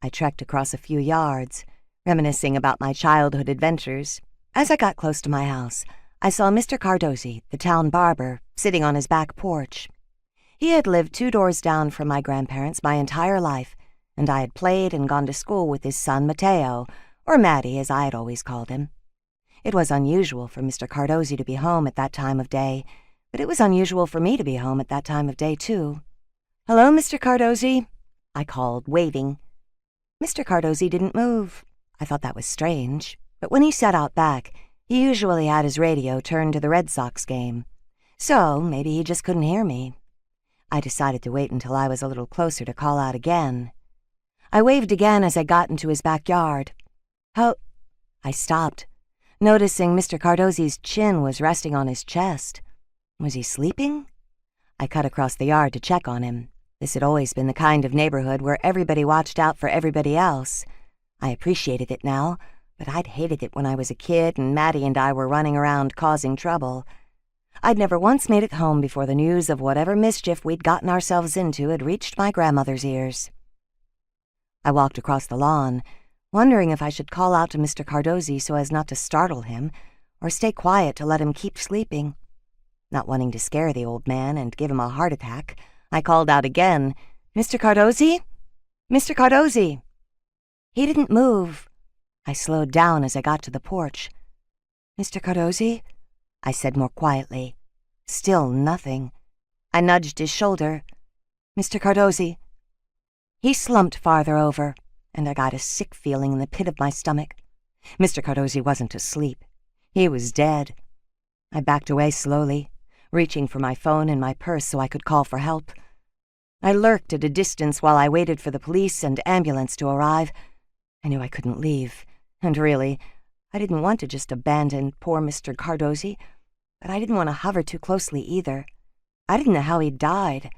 I trekked across a few yards, reminiscing about my childhood adventures. As I got close to my house, I saw Mr. Cardosi, the town barber, sitting on his back porch. He had lived 2 doors down from my grandparents my entire life, and I had played and gone to school with his son Matteo, or Matty as I had always called him. It was unusual for Mr. Cardosi to be home at that time of day, but it was unusual for me to be home at that time of day, too. "Hello, Mr. Cardosi," I called, waving. Mr. Cardosi didn't move. I thought that was strange, but when he sat out back, he usually had his radio turned to the Red Sox game. So maybe he just couldn't hear me. I decided to wait until I was a little closer to call out again. I waved again as I got into his backyard. I stopped, noticing Mr. Cardosi's chin was resting on his chest. Was he sleeping? I cut across the yard to check on him. This had always been the kind of neighborhood where everybody watched out for everybody else. I appreciated it now, but I'd hated it when I was a kid and Matty and I were running around causing trouble. I'd never once made it home before the news of whatever mischief we'd gotten ourselves into had reached my grandmother's ears. I walked across the lawn, wondering if I should call out to Mr. Cardosi so as not to startle him, or stay quiet to let him keep sleeping. Not wanting to scare the old man and give him a heart attack, I called out again, "Mr. Cardosi? Mr. Cardosi!" He didn't move. I slowed down as I got to the porch. "Mr. Cardosi?" I said more quietly. Still nothing. I nudged his shoulder. "Mr. Cardosi." He slumped farther over, and I got a sick feeling in the pit of my stomach. Mr. Cardosi wasn't asleep. He was dead. I backed away slowly, reaching for my phone and my purse so I could call for help. I lurked at a distance while I waited for the police and ambulance to arrive. I knew I couldn't leave, and really, I didn't want to just abandon poor Mr. Cardosi, but I didn't want to hover too closely either. I didn't know how he'd died,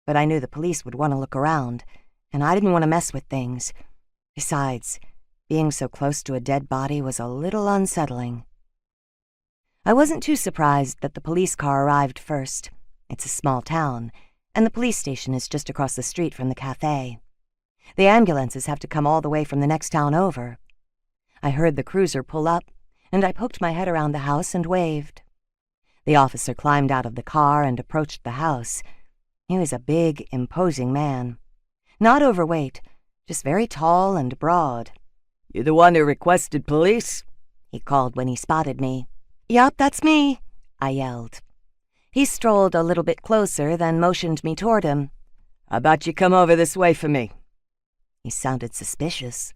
but I knew the police would want to look around, and I didn't want to mess with things. Besides, being so close to a dead body was a little unsettling. I wasn't too surprised that the police car arrived first. It's a small town, and the police station is just across the street from the café. The ambulances have to come all the way from the next town over. I heard the cruiser pull up, and I poked my head around the house and waved. The officer climbed out of the car and approached the house. He was a big, imposing man. Not overweight, just very tall and broad. "You the one who requested police?" he called when he spotted me. "Yup, that's me," I yelled. He strolled a little bit closer, then motioned me toward him. "How about you come over this way for me?" He sounded suspicious.